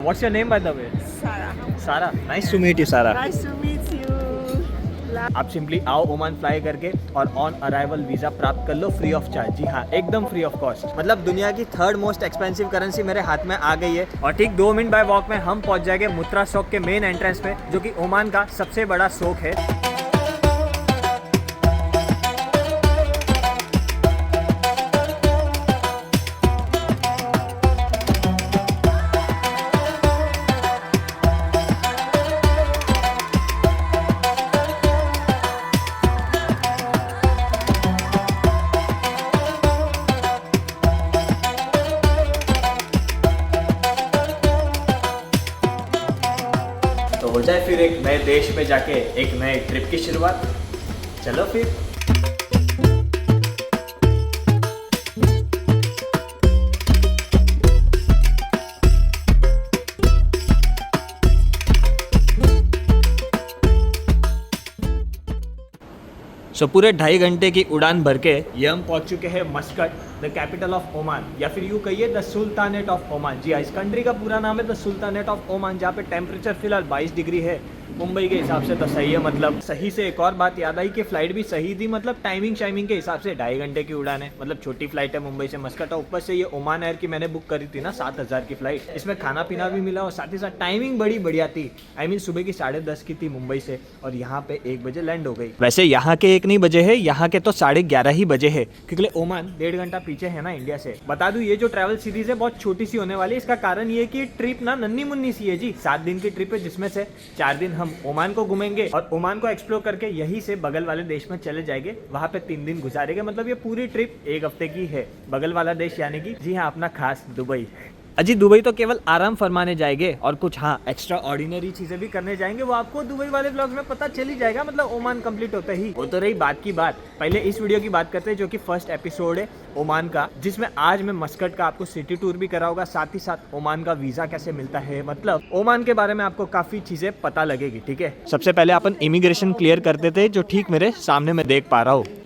What's your name by the way? Sarah. Sarah. Nice to meet you, Sarah. Nice to meet you. आप simply आओ Oman fly करके और on arrival visa प्राप्त कर लो free of charge. जी हाँ, एकदम free of cost. मतलब दुनिया की थर्ड मोस्ट एक्सपेंसिव करेंसी मेरे हाथ में आ गई है और ठीक 2 मिनट बाय वॉक में हम पहुंच जाएंगे मुत्रा शौक के मेन एंट्रेंस पे, जो कि ओमान का सबसे बड़ा शौक है। तो हो जाए फिर एक नए देश में जाके एक नए ट्रिप की शुरुआत। चलो फिर। पूरे 2.5 घंटे की उड़ान भर के ये हम पहुंच चुके हैं Muscat, the capital of Oman, या फिर यूँ कहिए द सुल्तानेट ऑफ ओमान। जी हाँ, इस कंट्री का पूरा नाम है द सुल्तानेट ऑफ ओमान, जहाँ पे टेम्परेचर फिलहाल 22 डिग्री है। मुंबई के हिसाब से तो सही है। मतलब सही से एक और बात याद आई कि फ्लाइट भी सही थी। मतलब टाइमिंग के हिसाब से 2.5 घंटे की उड़ान है। मतलब छोटी फ्लाइट है मुंबई से मस्कट, और ऊपर से ये ओमान एयर की मैंने बुक करी थी ना 7,000 की फ्लाइट। इसमें खाना पीना भी मिला और साथ ही साथ टाइमिंग बड़ी बढ़िया थी। आई मीन सुबह की 10:30 की थी मुंबई से, और यहाँ पे 1 बजे लैंड हो गई। वैसे यहाँ के 1 नहीं बजे है, यहाँ के तो 11:30 ही बजे है, क्योंकि ओमान 1.5 घंटा पीछे है ना इंडिया से। बता दूं, ये जो ट्रैवल सीरीज है बहुत छोटी सी होने वाली है। इसका कारण ये कि ट्रिप ना नन्ही मुन्नी सी है जी। 7 दिन की ट्रिप है, जिसमें से 4 दिन हम ओमान को घूमेंगे और ओमान को एक्सप्लोर करके यहीं से बगल वाले देश में चले जाएंगे, वहां पे 3 दिन गुजारेंगे। मतलब ये पूरी ट्रिप 1 हफ्ते की है। बगल वाला देश यानी कि जी हाँ, अपना खास दुबई। अजी दुबई तो केवल आराम फरमाने जाएंगे और कुछ हाँ एक्स्ट्रा ऑर्डिनरी चीजें भी करने जाएंगे, वो आपको दुबई वाले ब्लॉग में पता चल ही जाएगा। मतलब ओमान कंप्लीट होता ही। वो तो रही बात की बात। पहले इस वीडियो की बात करते हैं, जो कि फर्स्ट एपिसोड है ओमान का, जिसमें आज मैं मस्कट का आपको सिटी टूर भी कराऊंगा, साथ ही साथ ओमान का वीजा कैसे मिलता है। मतलब ओमान के बारे में आपको काफी चीजें पता लगेगी। ठीक है, सबसे पहले अपन इमिग्रेशन क्लियर करते थे, जो ठीक मेरे सामने मैं देख पा रहा हूँ।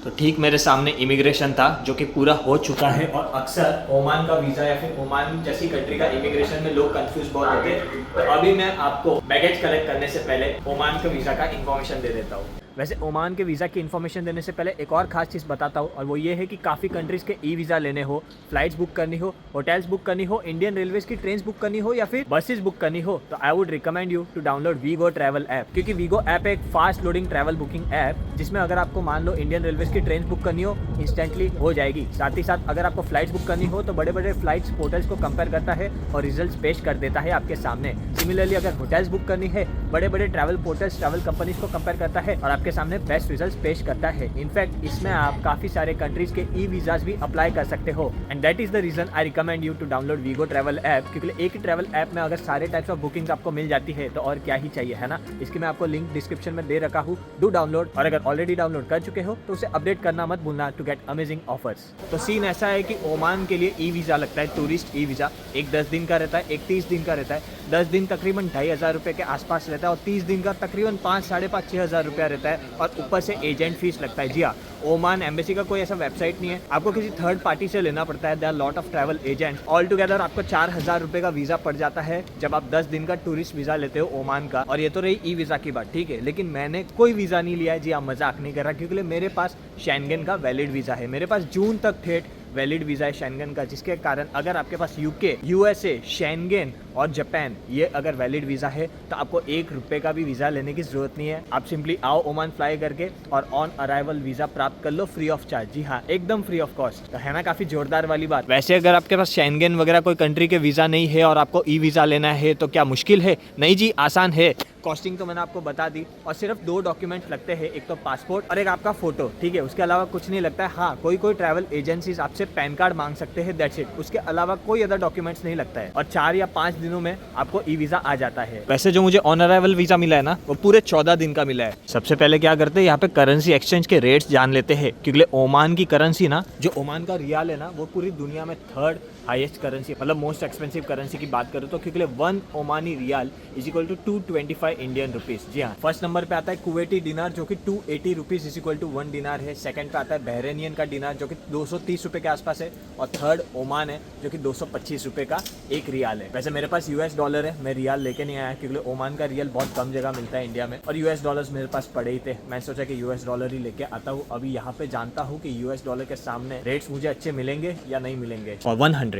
तो ठीक मेरे सामने इमिग्रेशन था, जो कि पूरा हो चुका है। और अक्सर ओमान का वीज़ा या फिर ओमान जैसी कंट्री का इमिग्रेशन में लोग कंफ्यूज बहुत होते हैं। तो अभी मैं आपको बैगेज कलेक्ट करने से पहले ओमान के वीज़ा का इन्फॉर्मेशन दे देता हूँ। वैसे ओमान के वीज़ा की इन्फॉर्मेशन देने से पहले एक और खास चीज़ बताता हूँ, और वो ये है कि काफ़ी कंट्रीज़ के ई वीज़ा लेने हो, फ्लाइट्स बुक करनी हो, होटल्स बुक करनी हो, इंडियन रेलवेज की ट्रेन बुक करनी हो, या फिर बसेस बुक करनी हो, तो I would recommend you to download Wego travel app. क्योंकि वीगो ऐप एक fast loading travel booking app, जिसमें अगर आपको मान लो इंडियन रेलवेज की ट्रेन बुक करनी हो, इंस्टेंटली हो जाएगी। साथ ही साथ अगर आपको फ्लाइट्स बुक करनी हो, तो बड़े बड़े फ्लाइट्स पोर्टल्स को कंपेयर करता है और रिजल्ट्स पेश कर देता है आपके सामने। सिमिलरली अगर होटल्स बुक करनी है, बड़े बड़े ट्रैवल पोर्टल्स, ट्रैवल कंपनीज को कंपेयर करता है और आपके सामने बेस्ट रिजल्ट्स पेश करता है। इनफैक्ट इसमें आप काफी सारे कंट्रीज के ई वीजाज भी अप्लाई कर सकते हो, and that is the reason I recommend you to download Wego travel app. क्योंकि एक ही ट्रैवल ऐप में अगर सारे टाइप्स ऑफ बुकिंग्स आपको मिल जाती है, तो और क्या ही चाहिए, है ना। इसकी मैं आपको लिंक डिस्क्रिप्शन में दे रखा हूँ, डू डाउनलोड। और अगर ऑलरेडी डाउनलोड कर चुके हो तो उसे अपडेट करना मत भूलना टू गेट अमेजिंग ऑफर्स। तो सीन ऐसा है कि ओमान के लिए ई वीजा लगता है, टूरिस्ट ई वीजा। एक 10 दिन का रहता है, एक 30 दिन का रहता है। 10 दिन तकरीबन 2,500 रुपये के आसपास रहता है, और 30 दिन का तकरीबन 5, 5,500, 6,000 रुपया रहता है, और ऊपर से एजेंट फीस लगता है। जी हाँ, ओमान एम्बेसी का कोई ऐसा वेबसाइट नहीं है, आपको किसी थर्ड पार्टी से लेना पड़ता है। There are lot of travel agent. All together आपको 4,000 रुपये का वीजा पड़ जाता है जब आप 10 दिन का टूरिस्ट वीजा लेते हो ओमान का। और ये तो रही ई वीजा की बात, ठीक है। लेकिन मैंने कोई वीजा नहीं लिया है, जी हाँ, मजाक नहीं कर रहा, क्योंकि मेरे पास शेंगेन का वैलिड वीजा है। मेरे पास जून तक ठेठ वैलिड वीज़ा है शेंगेन का, जिसके कारण अगर आपके पास यूके, यूएसए, शेंगेन और जापान ये अगर वैलिड वीज़ा है, तो आपको 1 रुपये का भी वीज़ा लेने की ज़रूरत नहीं है। आप सिंपली आओ ओमान फ्लाई करके और ऑन अराइवल वीज़ा प्राप्त कर लो फ्री ऑफ चार्ज। जी हाँ, एकदम फ्री ऑफ कॉस्ट। तो है ना काफ़ी जोरदार वाली बात। वैसे अगर आपके पास शेंगेन वगैरह कोई कंट्री के वीज़ा नहीं है और आपको ई वीज़ा लेना है, तो क्या मुश्किल है? नहीं जी, आसान है। कॉस्टिंग तो मैंने आपको बता दी, और सिर्फ 2 डॉक्यूमेंट्स लगते हैं, एक तो पासपोर्ट और एक आपका फोटो, ठीक है। उसके अलावा कुछ नहीं लगता है। हाँ, कोई ट्रैवल एजेंसीज आपसे पैन कार्ड मांग सकते हैं, दैट्स इट। उसके अलावा कोई अदर डॉक्यूमेंट्स नहीं लगता है। और 4 या 5 दिनों में आपको ई वीज़ा आ जाता है। वैसे जो मुझे ऑन अराइवल वीज़ा मिला है ना, वो पूरे 14 दिन का मिला है। सबसे पहले क्या करते हैं, यहाँ पे करेंसी एक्सचेंज के रेट्स जान लेते हैं, क्योंकि ओमान की करेंसी ना, जो ओमान का रियाल है ना, वो पूरी दुनिया में 3rd हाईएस्ट करेंसी, मतलब मोस्ट एक्सपेंसिव करेंसी की बात करूँ तो, क्योंकि 1 Omani rial is equal to 225 Indian rupees. जी हाँ, फर्स्ट नंबर पे आता है कुवैती दिनार जो कि 280 रुपीस इज इक्वल टू 1 दिनार है। सेकंड पे आता है बहरेनियन का दिनार जो कि 230 रुपए के आसपास है। और थर्ड ओमान है जो कि 225 रुपए का एक रियाल है। वैसे मेरे पास यूएस डॉलर है, मैं रियाल लेके नहीं आया क्योंकि ओमान का रियल बहुत कम जगह मिलता है इंडिया में, और यूएस डॉलर्स मेरे पास पड़े ही थे। मैं सोचा कि यूएस डॉलर ही लेके आता हूँ। अभी यहाँ पे जानता हूँ कि यूएस डॉलर के सामने रेट्स मुझे अच्छे मिलेंगे या नहीं मिलेंगे। और 100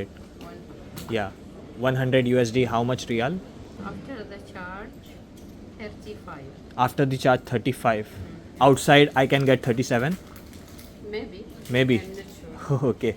100 USD, how much real? After the charge, 35. After the charge 35. Outside I can get 37? Maybe. Maybe. I'm not sure. Okay.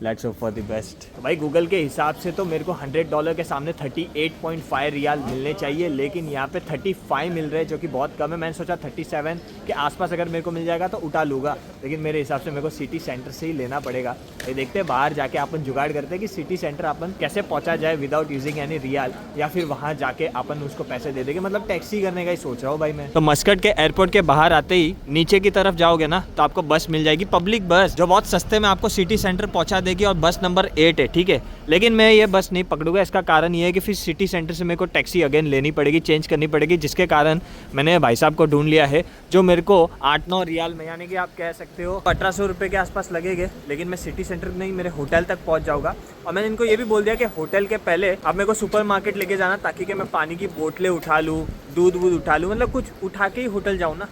Let's hope for the best. भाई गूगल के हिसाब से तो मेरे को $100 के सामने 38.5 रियाल मिलने चाहिए, लेकिन यहाँ पे 35 मिल रहे हैं जो कि बहुत कम है। मैंने सोचा 37 के आसपास अगर मेरे को मिल जाएगा तो उठा लूँगा, लेकिन मेरे हिसाब से मेरे को सिटी सेंटर से ही लेना पड़ेगा। ये देखते हैं बाहर जाके अपन जुगाड़ करते हैं कि सिटी सेंटर अपन कैसे पहुँचा जाए विदाउट यूजिंग एनी रियाल, या फिर वहाँ जाके अपन उसको पैसे दे देंगे, मतलब टैक्सी करने का ही सोच रहा हूँ भाई मैं। तो मस्कट के एयरपोर्ट के बाहर आते ही नीचे की तरफ जाओगे ना तो आपको बस मिल जाएगी, पब्लिक बस, जो बहुत सस्ते में आपको सिटी सेंटर पहुँचा देगी, और बस नंबर 8 है, ठीक है। लेकिन मैं ये बस नहीं पकड़ूंगा, इसका कारण ये है कि फिर सिटी सेंटर से मेरे को टैक्सी अगेन लेनी पड़ेगी, चेंज करनी पड़ेगी, जिसके कारण मैंने भाई साहब को ढूंढ लिया है जो मेरे को 8-9 रियाल में, यानी कि आप कह सकते हो 1800 रुपये के आसपास लगेंगे। लेकिन मैं सिटी सेंटर नहीं, मेरे होटल तक पहुंच जाऊंगा। और मैंने इनको ये भी बोल दिया कि होटल के पहले आप मेरे को सुपर मार्केट लेके जाना, ताकि कि मैं पानी की बोतलें उठा लूँ, दूध वूध उठा लूँ, मतलब कुछ उठा के ही होटल जाऊँ ना।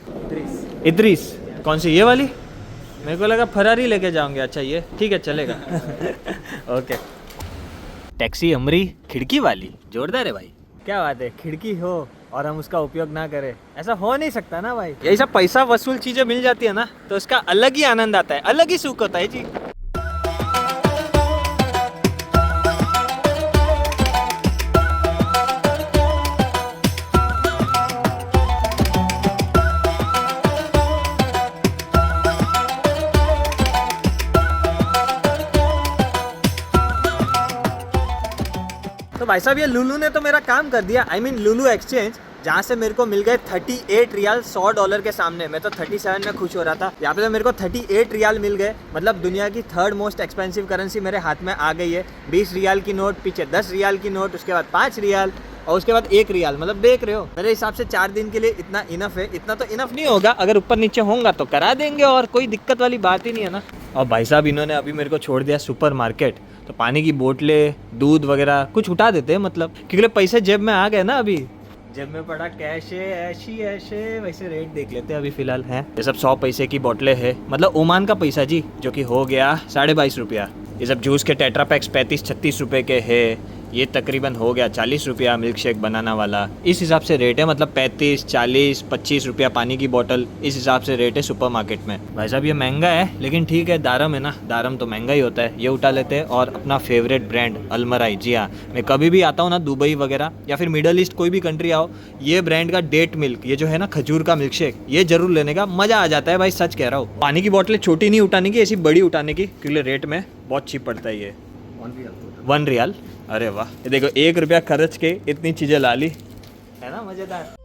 इद्रीस कौन सी, ये वाली? मेरे को लगा फरारी लेके जाओगे। अच्छा ये ठीक है, चलेगा। ओके। टैक्सी अमरी खिड़की वाली, जोरदार है भाई। क्या बात है, खिड़की हो और हम उसका उपयोग ना करें, ऐसा हो नहीं सकता ना भाई। यही सब पैसा वसूल चीजें मिल जाती है ना, तो उसका अलग ही आनंद आता है, अलग ही सुख होता है जी। तो भाई साहब ये लुलू ने तो मेरा काम कर दिया। I mean लुलू एक्सचेंज, जहाँ से मेरे को मिल गए 38 रियाल $100 के सामने। मैं तो 37 में खुश हो रहा था, यहाँ पे तो मेरे को 38 रियाल मिल गए। मतलब दुनिया की 3rd मोस्ट एक्सपेंसिव करेंसी मेरे हाथ में आ गई है। 20 रियाल की नोट, पीछे 10 रियाल की नोट, उसके बाद 5 रियाल, और उसके बाद 1 रियाल। मतलब देख रहे हो, मेरे हिसाब से 4 दिन के लिए इतना इनफ है। इतना तो इनफ नहीं होगा, अगर ऊपर नीचे होगा तो करा देंगे, और कोई दिक्कत वाली बात ही नहीं है ना। और भाई साहब इन्होंने अभी मेरे को छोड़ दिया सुपर मार्केट, तो पानी की बोतलें, दूध वगैरह कुछ उठा देते हैं, मतलब क्योंकि पैसे जेब में आ गए ना। अभी जेब में पड़ा कैश है, ऐसी ऐसे वैसे रेट देख लेते हैं अभी फिलहाल है। ये सब 100 पैसे की बोतलें है, मतलब ओमान का पैसा जी, जो कि हो गया 22.5 रुपया। ये सब जूस के टेट्रा पैक्स 35-36 रुपये के है। ये तकरीबन हो गया 40 रुपया मिल्क शेक बनाना वाला। इस हिसाब से रेट है, मतलब 35, 40, 25 रुपया पानी की बोतल, इस हिसाब से रेट है सुपर मार्केट में। भाई साहब ये महंगा है, लेकिन ठीक है, दारम है ना, दारम तो महंगा ही होता है। ये उठा लेते हैं। और अपना फेवरेट ब्रांड अलमराई, जी हाँ, मैं कभी भी आता हूँ ना दुबई वगैरह या फिर मिडल ईस्ट कोई भी कंट्री आओ, ये ब्रांड का डेट मिल्क, ये जो है ना खजूर का मिल्क शेक, ये जरूर लेने का, मजा आ जाता है भाई, सच कह रहा हूँ। पानी की बोतलें छोटी नहीं उठाने की, ऐसी बड़ी उठाने की, क्योंकि रेट में बहुत चीप पड़ता है ये। 1 रियाल। अरे वाह, ये देखो 1 रुपया खर्च के इतनी चीजें ला ली, है ना मजेदार।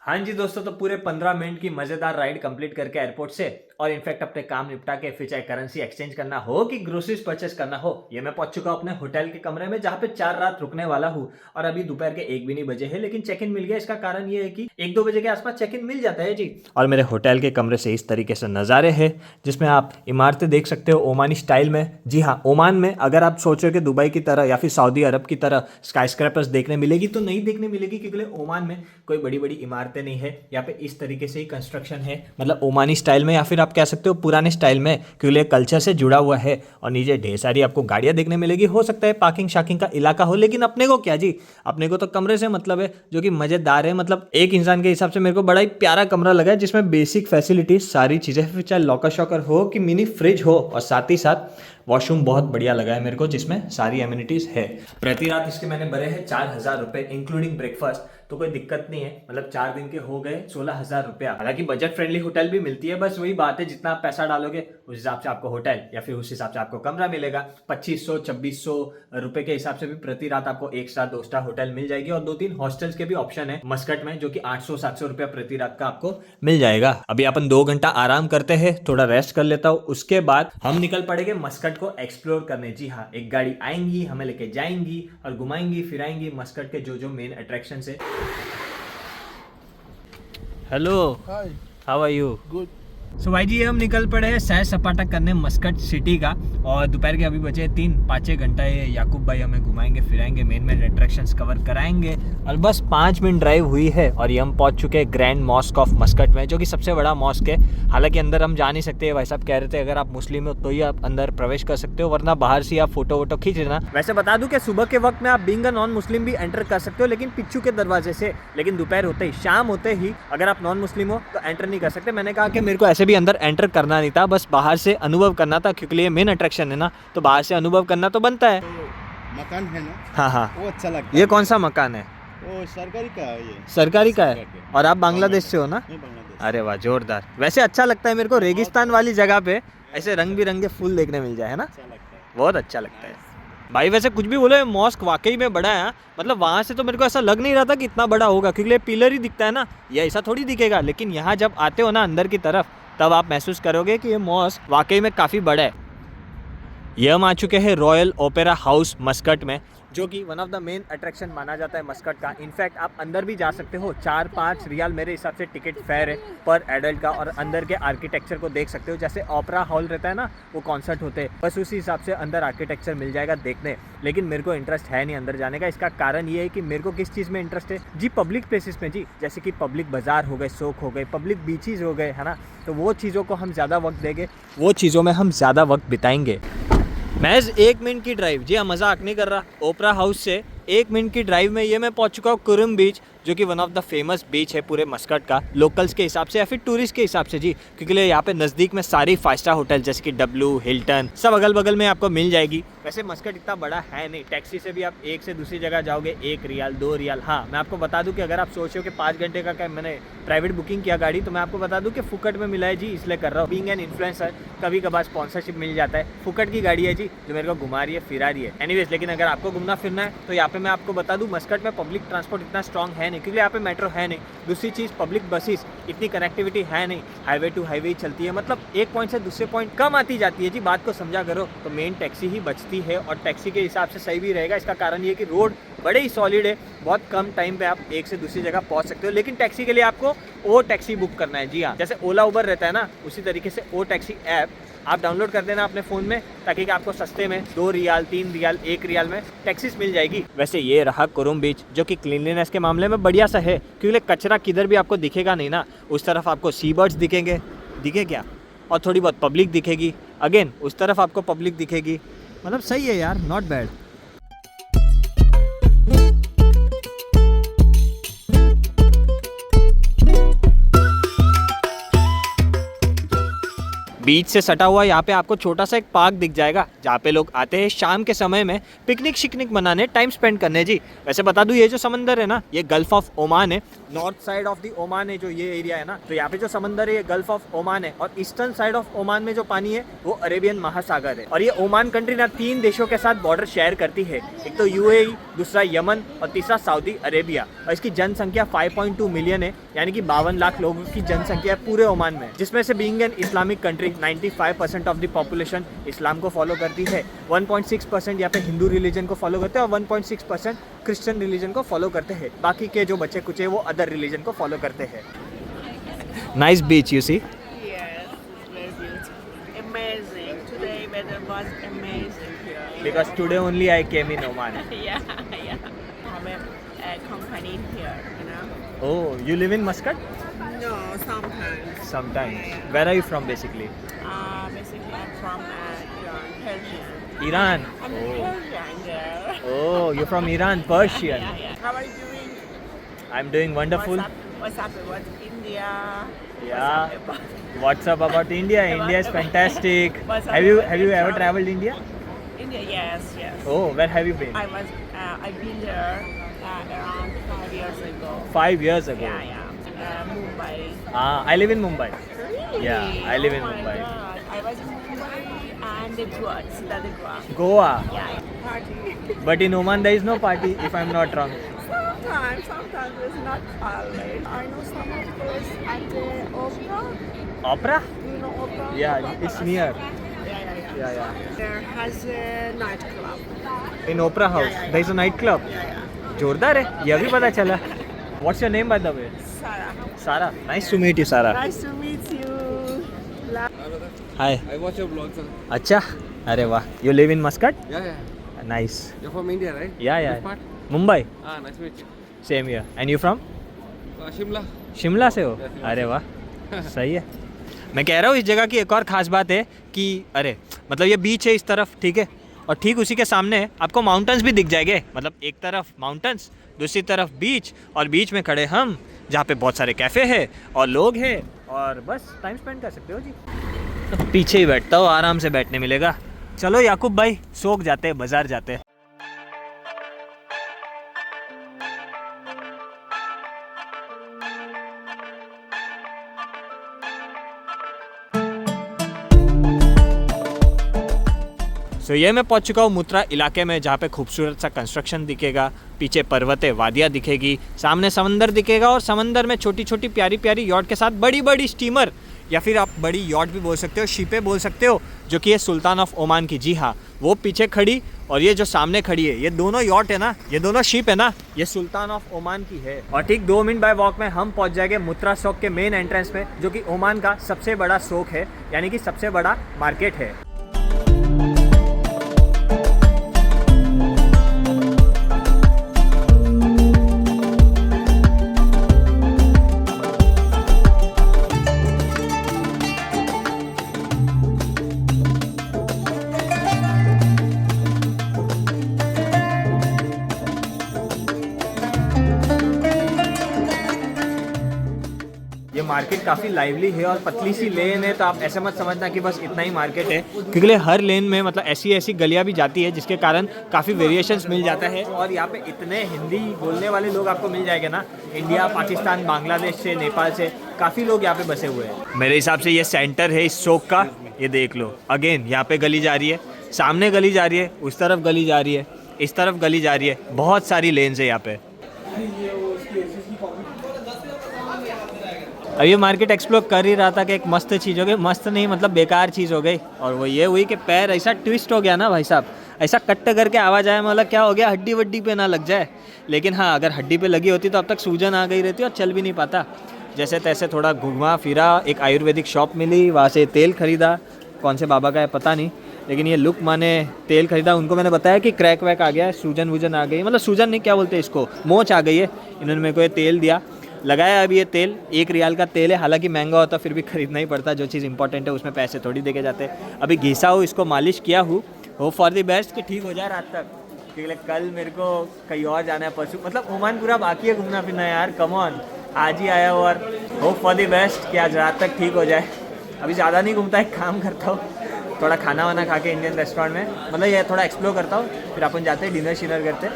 हाँ जी दोस्तों, तो पूरे 15 मिनट की मजेदार राइड कंप्लीट करके एयरपोर्ट से, और इनफैक्ट अपने काम निपटा के, फिर चाहे करेंसी एक्सचेंज करना हो कि ग्रोसरीज परचेस करना हो, ये मैं पहुंच चुका हूं अपने होटल के कमरे में, जहां पे 4 रात रुकने वाला हूं। और अभी दोपहर के 1 भी नहीं बजे है, लेकिन चेक इन मिल गया। इसका कारण ये है कि 1-2 बजे के आसपास चेक इन मिल जाता है जी। और मेरे होटल के कमरे से इस तरीके से नज़ारे हैं, जिसमें आप इमारतें देख सकते हो ओमानी स्टाइल में। जी हाँ, ओमान में अगर आप सोचो कि दुबई की तरह या फिर सऊदी अरब की तरह स्काई स्क्रैपर्स देखने मिलेगी, तो नहीं देखने मिलेगी, क्योंकि ओमान में कोई बड़ी बड़ी इमारतें नहीं है। यहाँ पे इस तरीके से ही कंस्ट्रक्शन है, मतलब ओमानी स्टाइल में, या फिर आप कह सकते हो पुराने स्टाइल में, क्योंकि कल्चर से जुड़ा हुआ है। और नीचे ढेर सारी आपको गाड़ियां देखने मिलेगी। हो सकता है पार्किंग शाकिंग का इलाका हो, लेकिन अपने को क्या जी, अपने को तो कमरे से मतलब है, जो कि मजेदार है। मतलब एक इंसान के हिसाब से मेरे को बड़ा ही प्यारा कमरा लगा है, जिसमें बेसिक फैसिलिटीज सारी चीजें, फिर चाहे लॉकर शॉकर हो कि मिनी फ्रिज हो, और साथ ही साथ वॉशरूम बहुत बढ़िया लगा है मेरे को, जिसमें सारी एमिनिटीज है। प्रति रात इसके मैंने भरे हैं 4000 रुपए इंक्लूडिंग ब्रेकफास्ट, तो कोई दिक्कत नहीं है। मतलब 4 दिन के हो गए 16,000 रुपया। हालांकि बजट फ्रेंडली होटल भी मिलती है, बस वही बात है जितना आप पैसा डालोगे उस हिसाब से आपको होटल या फिर उस हिसाब से आपको कमरा मिलेगा। 2500-2600 रुपए के हिसाब से भी प्रति रात आपको 1 स्टार 2 स्टार होटल मिल जाएगी और 2-3 हॉस्टल्स के भी ऑप्शन है मस्कट में, जो कि 800-700 रुपया प्रति रात का आपको मिल जाएगा। अभी अपन 2 घंटा आराम करते हैं, थोड़ा रेस्ट कर लेता हूँ, उसके बाद हम निकल पड़ेंगे मस्कट को एक्सप्लोर करने। जी हाँ, एक गाड़ी आएंगी, हमें लेके जाएंगी और घुमाएंगी फिराएंगी मस्कट के जो मेन अट्रैक्शन है। Hello, hi, how are you? Good. So भाई जी हम निकल पड़े हैं सैर सपाटा करने मस्कट सिटी का, और दोपहर के अभी बचे 3-5 घंटा। ये याकूब भाई हमें घुमाएंगे फिराएंगे, मेन अट्रैक्शंस कवर कराएंगे, और बस 5 मिनट ड्राइव हुई है और ये हम पहुंच चुके हैं ग्रैंड मॉस्क ऑफ मस्कट में, जो कि सबसे बड़ा मॉस्क है। हालांकि अंदर हम जा नहीं सकते, भाई साहब कह रहे थे अगर आप मुस्लिम हो तो ही आप अंदर प्रवेश कर सकते हो, वरना बाहर से आप फोटो वोटो खींच लेना। वैसे बता दूं कि सुबह के वक्त में आप बीइंग अ नॉन मुस्लिम भी एंटर कर सकते हो, लेकिन पिच्चू के दरवाजे से। लेकिन दोपहर होते ही, शाम होते ही अगर आप नॉन मुस्लिम हो तो एंटर नहीं कर सकते। मैंने कहा कि मेरे को ऐसे भी अंदर एंटर करना नहीं था, बस बाहर से अनुभव करना था, क्योंकि ये मेन अट्रैक्शन है ना, तो बाहर से अनुभव करना तो बनता है। मकान है ना, हाँ हाँ, वो अच्छा लगता है। ये कौन सा मकान है? वो सरकारी का है, ये सरकारी का है। और आप बांग्लादेश से हो ना? नहीं, बांग्लादेश। अरे वाह, जोरदार। वैसे अच्छा लगता है मेरे को, रेगिस्तान वाली जगह पे ऐसे रंग बिरंगे फूल देखने मिल जाए, है ना, अच्छा लगता है। बहुत अच्छा लगता है भाई। वैसे कुछ भी बोले, मॉस्क वाकई में बड़ा है। मतलब वहाँ से तो मेरे को ऐसा लग नहीं रहा था कि इतना बड़ा होगा, क्योंकि ये पिलर ही दिखता है ना, ये ऐसा थोड़ी दिखेगा। लेकिन यहाँ जब आते हो ना अंदर की तरफ, तब आप महसूस करोगे कि ये मॉस्क वाकई में काफ़ी बड़ा है। ये हम आ चुके हैं रॉयल ओपेरा हाउस मस्कट में, जो कि one of the main attraction माना जाता है मस्कट का। इनफैक्ट आप अंदर भी जा सकते हो, 4-5 रियाल मेरे हिसाब से टिकट फेयर है पर एडल्ट का, और अंदर के आर्किटेक्चर को देख सकते हो। जैसे ओपेरा हॉल रहता है ना, वो कॉन्सर्ट होते हैं, बस उसी हिसाब से अंदर आर्किटेक्चर मिल जाएगा देखने। लेकिन मेरे को इंटरेस्ट है नहीं अंदर जाने का। इसका कारण ये है कि मेरे को किस चीज़ में इंटरेस्ट है जी, पब्लिक प्लेसेस में जी, जैसे कि पब्लिक बाजार हो गए, सोक हो गए, पब्लिक बीचेस हो गए, है ना, तो वो चीज़ों को हम ज़्यादा वक्त देंगे, वो चीज़ों में हम ज़्यादा वक्त बिताएंगे। महज 1 मिनट की ड्राइव, जी हाँ मजाक नहीं कर रहा, ओपेरा हाउस से 1 मिनट की ड्राइव में ये मैं पहुंच चुका हूँ कुरुम बीच, जो कि one of the famous beach है पूरे मस्कट का, लोकल्स के हिसाब से या फिर टूरिस्ट के हिसाब से जी, क्योंकि यहाँ पे नज़दीक में सारी 5 स्टार होटल जैसे कि डब्लू, हिल्टन, सब अगल बगल में आपको मिल जाएगी। वैसे मस्कट इतना बड़ा है नहीं, टैक्सी से भी आप एक से दूसरी जगह जाओगे 1 रियाल 2 रियाल। हाँ, मैं आपको बता दूं कि अगर आप सोचो कि 5 घंटे का मैंने प्राइवेट बुकिंग किया गाड़ी, तो मैं आपको बता दूं कि फुकट में मिला है जी, इसलिए कर रहा हूँ। बीइंग एन इन्फ्लुएंसर कभी कभार स्पॉन्सरशिप मिल जाता है। फुकट की गाड़ी है जी, जो मेरे को घुमा रही है फिरा रही है। एनीवेज, लेकिन अगर आपको घूमना फिरना है तो यहाँ पे मैं आपको बता दूं, मस्कट में पब्लिक ट्रांसपोर्ट इतना स्ट्रॉन्ग है नहीं, क्योंकि यहाँ पे मेट्रो है नहीं। दूसरी चीज़, पब्लिक बसेस इतनी कनेक्टिविटी है नहीं, हाईवे टू हाईवे चलती है, मतलब एक पॉइंट से दूसरे पॉइंट कम आती जाती है जी, बात को समझा करो। तो मेन टैक्सी ही बचती है, और टैक्सी के हिसाब से सही भी रहेगा। इसका कारण ये कि रोड बड़े ही सॉलिड है, बहुत कम टाइम पे आप एक से दूसरी जगह पहुंच सकते हो। लेकिन टैक्सी के लिए आपको ओ टैक्सी बुक करना है। जी हाँ, जैसे ओला उबर रहता है ना, उसी तरीके से ओ टैक्सी ऐप आप डाउनलोड कर देना अपने फ़ोन में, ताकि आपको सस्ते में 2 रियाल 3 रियाल 1 रियाल में टैक्सीज मिल जाएगी। वैसे ये रहा कुरुम बीच, जो कि क्लीनलीनेस के मामले में बढ़िया सा है, क्योंकि कचरा किधर भी आपको दिखेगा नहीं ना। उस तरफ आपको सी बर्ड्स दिखेंगे, दिखे क्या, और थोड़ी बहुत पब्लिक दिखेगी, अगेन उस तरफ आपको पब्लिक दिखेगी। मतलब सही है यार, नॉट बैड। बीच से सटा हुआ यहाँ पे आपको छोटा सा एक पार्क दिख जाएगा, जहाँ पे लोग आते हैं शाम के समय में पिकनिक शिकनिक मनाने, टाइम स्पेंड करने जी। वैसे बता दूँ, ये जो समंदर है ना, ये गल्फ ऑफ ओमान है, north side of the Oman है जो ये एरिया है ना, तो यहाँ पे जो समंदर है ये गल्फ ऑफ ओमान है, और ईस्टर्न साइड ऑफ ओमान में जो पानी है वो अरेबियन महासागर है। और ये ओमान कंट्री ना 3 देशों के साथ बॉर्डर शेयर करती है, एक तो यूएई, दूसरा यमन और तीसरा सऊदी अरेबिया। और इसकी जनसंख्या 5.2 मिलियन है, यानी कि 52 लाख लोगों की जनसंख्या है पूरे ओमान में, जिसमें से being an Islamic country 95% of the population Islam को फॉलो करती है। 1.6% यहाँ पे हिंदू रिलीजन को फॉलो करते हैं, और 1.6% क्रिश्चियन रिलीजन को फॉलो करते हैं। बाकी के जो बच्चे कुछ है वो अदर रिलीजन को फॉलो करते हैं। Nice beach, you see. Yes, it's very beautiful. Amazing. Today weather was amazing here. Because today only I came in Oman. Yeah, yeah. Have a company here, you know. Oh, you live in Muscat? No, sometimes. Sometimes. Where are you from basically? Basically I'm from Iran, Persian. Iran. I'm Persian girl. Oh, you're from Iran, Persian. Yeah, yeah. How are you doing? I'm doing wonderful. What's up about India? Yeah. What's up about What's up about India? India is fantastic. What's up Have you about ever India? traveled India? India? Yes, yes. Oh, where have you been? I've been there around 5 years ago. 5 years ago. Yeah. Mumbai. I live in Mumbai. Really? Yeah, I live in Oh my Mumbai. God. I was in Mumbai and Goa, Siddharth Goa. Goa. Yeah, party. But in Oman there is no party, if I'm not wrong. Sometimes it's not always. I know some of place at the opera. Opera? You know opera? Yeah, it's near. Yeah. There has a nightclub. In Opera House, Yeah. there is a nightclub. Yeah. जोरदार है, ये अभी पता चला. What's your name by the way? Sarah. Sarah. Nice to meet you, Sarah. Nice to meet you. Hi. I watch your vlog, sir. अच्छा, अरे वाह. You live in Muscat? Yeah. Nice. You're from India, right? Yeah. Which part? Mumbai. Nice to meet you. Same here. And you from? Shimla. Shimla से हो? Yeah, Shimla अरे वाह, सही है. मैं कह रहा हूँ इस जगह की एक और ख़ास बात है कि अरे मतलब ये बीच है इस तरफ, ठीक है, और ठीक उसी के सामने आपको माउंटेन्स भी दिख जाएंगे. मतलब एक तरफ माउंटेन्स, दूसरी तरफ बीच, और बीच में खड़े हम जहाँ पे बहुत सारे कैफ़े हैं और लोग हैं और बस टाइम स्पेंड कर सकते हो जी. तो पीछे ही बैठता हो, आराम से बैठने मिलेगा. चलो याकूब भाई, सोख जाते हैं, बाज़ार जाते हैं. तो ये मैं पहुंच चुका हूँ मुत्रा इलाके में, जहाँ पे खूबसूरत सा कंस्ट्रक्शन दिखेगा, पीछे पर्वतें वादियाँ दिखेगी, सामने समंदर दिखेगा और समंदर में छोटी छोटी प्यारी प्यारी यॉट के साथ बड़ी बड़ी स्टीमर, या फिर आप बड़ी यॉट भी बोल सकते हो, शिपें बोल सकते हो, जो कि ये सुल्तान ऑफ ओमान की, जी हाँ, वो पीछे खड़ी और ये जो सामने खड़ी है, ये दोनों यॉट है ना, ये दोनों शिप है ना, ये सुल्तान ऑफ ओमान की है. और ठीक 2 मिनट बाय वॉक में हम पहुंच जाएंगे मुत्रा सौक के मेन एंट्रेंस में, जो कि ओमान का सबसे बड़ा सौक है, यानी कि सबसे बड़ा मार्केट है. ये मार्केट काफ़ी लाइवली है और पतली सी लेन है, तो आप ऐसे मत समझना कि बस इतना ही मार्केट है, क्योंकि हर लेन में मतलब ऐसी ऐसी गलियाँ भी जाती है, जिसके कारण काफ़ी वेरिएशंस मिल जाता है. और यहाँ पे इतने हिंदी बोलने वाले लोग आपको मिल जाएंगे ना, इंडिया, पाकिस्तान, बांग्लादेश से, नेपाल से काफ़ी लोग यहाँ पे बसे हुए हैं. मेरे हिसाब से ये सेंटर है इस चौक का. ये देख लो, अगेन यहाँ पे गली जा रही है, सामने गली जा रही है, उस तरफ गली जा रही है, इस तरफ गली जा रही है, बहुत सारी लेन्स है यहाँ पे. अब ये मार्केट एक्सप्लोर कर ही रहा था कि एक मस्त चीज़ हो गई, मस्त नहीं मतलब बेकार चीज़ हो गई, और वो ये हुई कि पैर ऐसा ट्विस्ट हो गया ना भाई साहब, ऐसा कट करके आवाज़ आया, मतलब क्या हो गया, हड्डी वड्डी पे ना लग जाए. लेकिन हाँ, अगर हड्डी पे लगी होती तो अब तक सूजन आ गई रहती और चल भी नहीं पाता. जैसे तैसे थोड़ा घुमा फिरा, एक आयुर्वेदिक शॉप मिली, वहाँ से तेल खरीदा, कौन से बाबा का है पता नहीं, लेकिन ये लुक माने तेल खरीदा. उनको मैंने बताया कि क्रैक वैक आ गया है, सूजन वूजन आ गई, मतलब सूजन नहीं, क्या बोलते हैं इसको, मोच आ गई है. इन्होंने मेरे को ये तेल दिया, लगाया. अभी ये तेल 1 रियाल का तेल है, हालांकि महंगा होता फिर भी खरीदना ही पड़ता, जो चीज़ इंपॉर्टेंट है उसमें पैसे थोड़ी दे के जाते हैं. अभी घिसा हूँ, इसको मालिश किया हूँ, होप फॉर द बेस्ट कि ठीक हो जाए रात तक, क्योंकि कल मेरे को कहीं और जाना है, परसों, मतलब ओमान पूरा बाकी है घूमना फिरना यार, कम ऑन, आज ही आया हो, और होप फॉर द बेस्ट कि आज रात तक ठीक हो जाए. अभी ज़्यादा नहीं घूमता, एक काम करता हूँ, थोड़ा खाना वाना खा के इंडियन रेस्टोरेंट में, मतलब ये थोड़ा एक्सप्लोर करता हूँ, फिर अपन जाते हैं डिनर शिनर करते,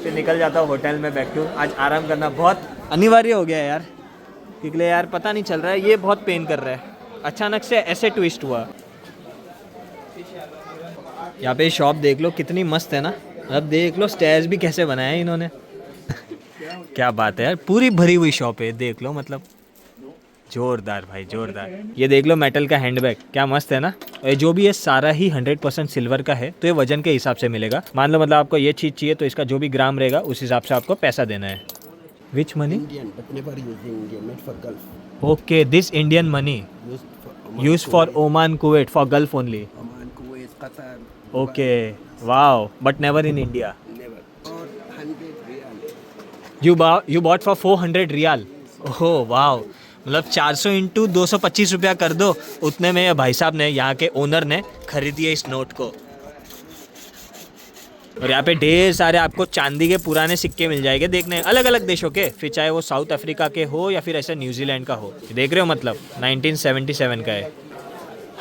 फिर निकल जाता हूँ होटल में बैक टू. आज आराम करना बहुत अनिवार्य हो गया है यार, क्योंकि यार पता नहीं चल रहा है, ये बहुत पेन कर रहा है, अचानक से ऐसे ट्विस्ट हुआ. यहाँ पे शॉप देख लो कितनी मस्त है ना, अब देख लो स्टेयर्स भी कैसे बनाए हैं इन्होंने. क्या बात है यार, पूरी भरी हुई शॉप है, देख लो, मतलब जोरदार भाई जोरदार. ये देख लो मेटल का हैंडबैग, क्या मस्त है ना. ये जो भी है सारा ही 100% सिल्वर का है, तो ये वजन के हिसाब से मिलेगा. मान लो मतलब आपको ये चीज़ चाहिए तो इसका जो भी ग्राम रहेगा उस हिसाब से आपको पैसा देना है. Which money? Indian, but never using Indian, made for Gulf. Okay, this Indian money used for Oman, Kuwait, for Gulf only. Oman, Kuwait, Qatar. Okay, wow, but never in India. Never. Or 100 real. You bought for 400 riyal. Oh wow, मतलब 400 into 225 रुपया कर दो, उतने में भाई साहब ने, यहाँ के ओनर ने खरीद दिया इस नोट को. और यहाँ पे ढेर सारे आपको चांदी के पुराने सिक्के मिल जाएंगे देखने, अलग अलग देशों के, फिर चाहे वो साउथ अफ्रीका के हो या फिर ऐसे न्यूजीलैंड का हो. देख रहे हो, मतलब 1977 का है.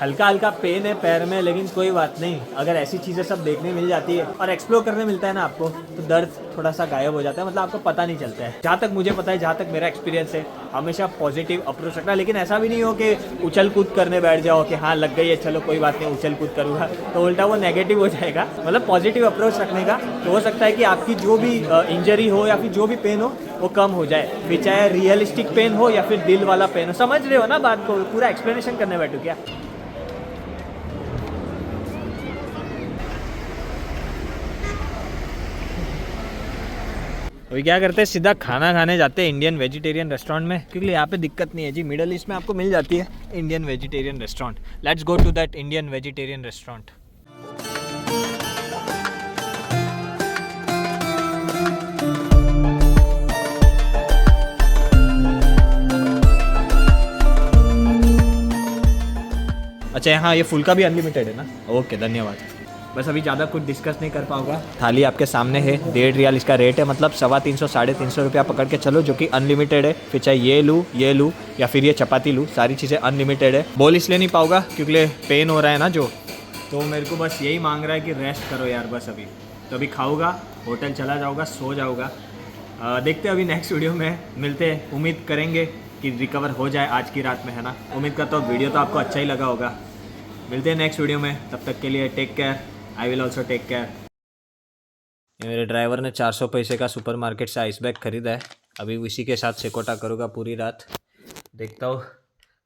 हल्का हल्का पेन है पैर में, लेकिन कोई बात नहीं, अगर ऐसी चीज़ें सब देखने मिल जाती है और एक्सप्लोर करने मिलता है ना आपको, तो दर्द थोड़ा सा गायब हो जाता है, मतलब आपको पता नहीं चलता है। जहाँ तक मुझे पता है, जहाँ तक मेरा एक्सपीरियंस है, हमेशा पॉजिटिव अप्रोच रखना, लेकिन ऐसा भी नहीं हो कि उछल कूद करने बैठ जाओ कि हाँ लग गई है चलो कोई बात नहीं उछल कूद करूँगा, तो उल्टा वो नेगेटिव हो जाएगा। मतलब पॉजिटिव अप्रोच रखने का, तो हो सकता है कि आपकी जो भी इंजरी हो या फिर जो भी पेन हो वो कम हो जाए, फिर चाहे रियलिस्टिक पेन हो या फिर दिल वाला पेन हो। समझ रहे हो ना बात को, पूरा एक्सप्लेनेशन करने बैठू क्या? अभी क्या करते हैं, सीधा खाना खाने जाते हैं इंडियन वेजिटेरियन रेस्टोरेंट में, क्योंकि यहाँ पे दिक्कत नहीं है जी, मिडल ईस्ट में आपको मिल जाती है Indian vegetarian restaurant. Let's go to that Indian vegetarian restaurant. अच्छा यहाँ ये फुल्का भी अनलिमिटेड है ना? ओके धन्यवाद। बस अभी ज़्यादा कुछ डिस्कस नहीं कर पाऊंगा। थाली आपके सामने है, 1.5 रियाल इसका रेट है, मतलब 350 350 रुपया पकड़ के चलो, जो कि अनलिमिटेड है। फिर चाहे ये लूँ या फिर ये चपाती लूँ, सारी चीज़ें अनलिमिटेड है। बोल इसलिए नहीं पाऊंगा क्योंकि पेन हो रहा है ना जो, तो मेरे को बस यही मांग रहा है कि रेस्ट करो यार बस अभी। तो अभी खाऊंगा, होटल चला जाऊँगा, सो जाऊँगा। देखते हैं अभी नेक्स्ट वीडियो में मिलते हैं। उम्मीद करेंगे कि रिकवर हो जाए आज की रात में, है ना? उम्मीद करता हूँ वीडियो तो आपको अच्छा ही लगा होगा। मिलते हैं नेक्स्ट वीडियो में, तब तक के लिए take care. I will also take care. मेरे ड्राइवर ने 400 पैसे का सुपरमार्केट से आइस बैग खरीदा है, अभी उसी के साथ सेकोटा करूँगा पूरी रात। देखता हूँ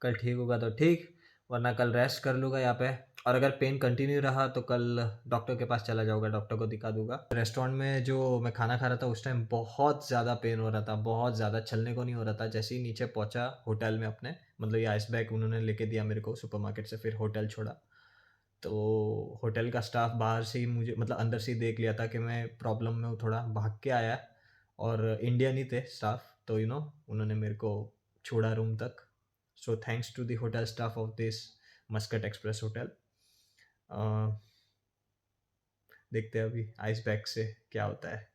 कल ठीक होगा तो ठीक, वरना कल रेस्ट कर लूँगा यहाँ पे। और अगर पेन कंटिन्यू रहा तो कल डॉक्टर के पास चला जाऊँगा, डॉक्टर को दिखा दूँगा। रेस्टोरेंट में जो मैं खाना खा रहा था उस टाइम बहुत ज़्यादा पेन हो रहा था, बहुत ज़्यादा, चलने को नहीं हो रहा था। जैसे ही नीचे पहुँचा होटल में अपने, मतलब ये आइस बैग उन्होंने लेके दिया मेरे को सुपरमार्केट से, फिर होटल छोड़ा, तो होटल का स्टाफ बाहर से ही मुझे, मतलब अंदर से ही देख लिया था कि मैं प्रॉब्लम में हूँ, थोड़ा भाग के आया। और इंडियन ही थे स्टाफ, तो उन्होंने मेरे को छोड़ा रूम तक। So thanks to the hotel staff of this Muscat express hotel. देखते हैं अभी आइस बैग से क्या होता है।